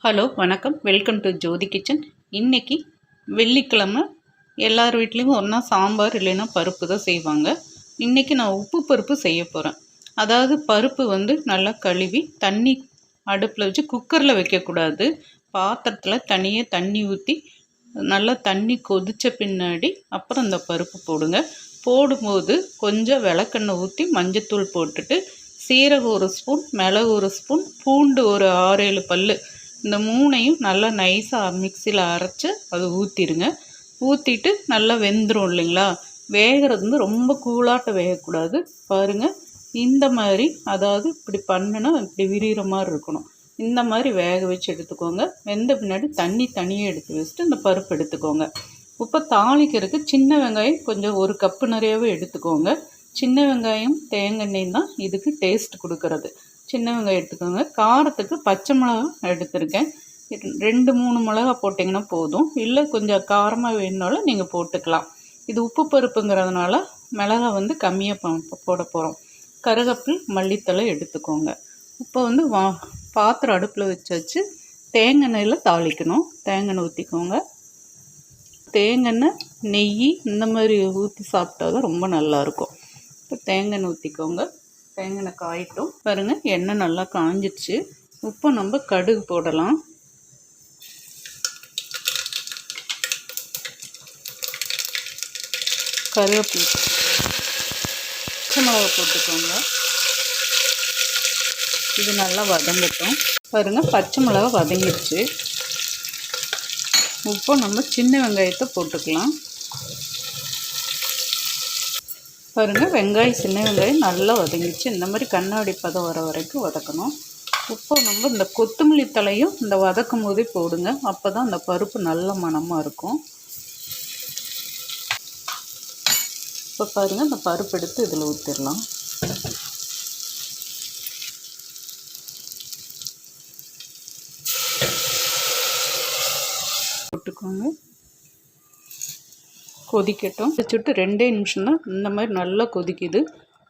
Hello வணக்கம். Welcome to Jyothi kitchen. இன்றைக்கி வெள்ளிக்கிழமை எல்லார் வீட்லேயும் ஒன்றா சாம்பார் இல்லைன்னா பருப்பு தான் செய்வாங்க. இன்றைக்கி நான் உப்பு பருப்பு செய்ய போகிறேன். அதாவது பருப்பு நல்லா கழுவி தண்ணி அடுப்பில் வச்சு குக்கரில் வைக்கக்கூடாது. பாத்திரத்தில் தனியாக தண்ணி ஊற்றி நல்லா தண்ணி கொதித்த பின்னாடி அப்புறம் இந்த பருப்பு போடுங்க. போடும்போது கொஞ்சம் விளக்கெண்ணெய் ஊற்றி மஞ்சத்தூள் போட்டுட்டு சீரகம் 1 ஸ்பூன், மிளகு 1 ஸ்பூன், பூண்டு ஒரு 6-7 பல், இந்த 3ஐயும் நல்லா நைஸாக மிக்சியில் அரைச்சி அதை ஊற்றிடுங்க. ஊற்றிட்டு நல்லா வெந்துடும் இல்லைங்களா. வேகிறது ரொம்ப கூழாட்ட வேகக்கூடாது. பாருங்கள், இந்த மாதிரி, அதாவது இப்படி பண்ணுனா இப்படி விரிகிற மாதிரி இருக்கணும். இந்த மாதிரி வேக வச்சு எடுத்துக்கோங்க. வெந்த பின்னாடி தண்ணி தனியாக எடுத்து வச்சுட்டு இந்த பருப்பு எடுத்துக்கோங்க. இப்போ தாளிக்கிறதுக்கு சின்ன வெங்காயம் கொஞ்சம் 1 கப்பு நிறையவே எடுத்துக்கோங்க. சின்ன வெங்காயம் தேங்காய் எண்ணெய் தான் இதுக்கு டேஸ்ட் கொடுக்கறது. சின்ன வெங்காயம் எடுத்துக்கோங்க. காரத்துக்கு பச்சை மிளகா எடுத்துருக்கேன். 2-3 மிளகா போட்டிங்கன்னா போதும். இல்லை கொஞ்சம் காரமாக வேணுனாலும் நீங்கள் போட்டுக்கலாம். இது உப்பு பருப்புங்கிறதுனால மிளகா கம்மியாக போட போகிறோம். கருவேப்பிலை, மல்லித்தழை எடுத்துக்கோங்க. இப்போ பாத்திரம் அடுப்பில் வச்சாச்சு. தேங்காய் எண்ணெயில் தாளிக்கணும். தேங்காய் எண்ணெய் ஊற்றிக்கோங்க. தேங்காய் எண்ணெய், நெய் இந்த மாதிரி ஊற்றி சாப்பிட்டா தான் ரொம்ப நல்லாயிருக்கும். இப்போ தேங்காய் எண்ணெய் ஊற்றிக்கோங்க. தேங்காய் எண்ணெய் காயட்டும். பாருங்கள், எண்ணெய் நல்லா காஞ்சிடுச்சு. இப்போ நம்ம கடுகு போடலாம். கருவேப்பிலை, பச்சை மிளகா போட்டுக்கோங்க. இது நல்லா வதங்கட்டும். பாருங்கள், பச்சை மிளகா வதங்கிடுச்சு. இப்போ நம்ம சின்ன வெங்காயத்தை போட்டுக்கலாம். பாருங்கள், வெங்காயம், சின்ன வெங்காயம் நல்லா வதங்கிடுச்சு. இந்த மாதிரி கண்ணாடி பதம் வர வரைக்கும் வதக்கணும். இப்போ நம்ம இந்த கொத்தமல்லி தலையும் இந்த வதக்கும் போதே போடுங்க. அப்போ தான் அந்த பருப்பு நல்ல மணமாக இருக்கும். இப்போ பாருங்கள், இந்த பருப்பு எடுத்து இதில் ஊற்றிடலாம். போட்டுக்கோங்க. கொதிக்கட்டும். வச்சுட்டு 2 நிமிஷம் தான். இந்த மாதிரி நல்லா கொதிக்குது.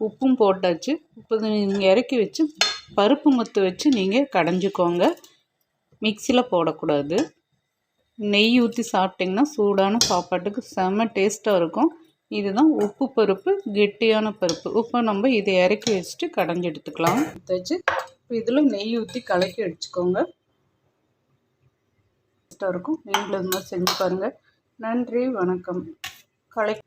உப்பும் போட்டாச்சு. இப்போ நீங்கள் இறக்கி வச்சு பருப்பு மத்து வச்சு நீங்கள் கடைஞ்சிக்கோங்க. மிக்சியில் போடக்கூடாது. நெய் ஊற்றி சாப்பிட்டிங்கன்னா சூடான சாப்பாட்டுக்கு செம்ம டேஸ்ட்டாக இருக்கும். இதுதான் உப்பு பருப்பு, கெட்டியான பருப்பு. இப்போ நம்ம இதை இறக்கி வச்சுட்டு கடைஞ்சி எடுத்துக்கலாம். வச்சு இப்போ இதில் நெய் ஊற்றி கலக்கி வச்சுக்கோங்க. டேஸ்ட்டாக இருக்கும். நீங்களும் இந்த மாதிரி செஞ்சு பாருங்கள். நன்றி, வணக்கம். கலக்கி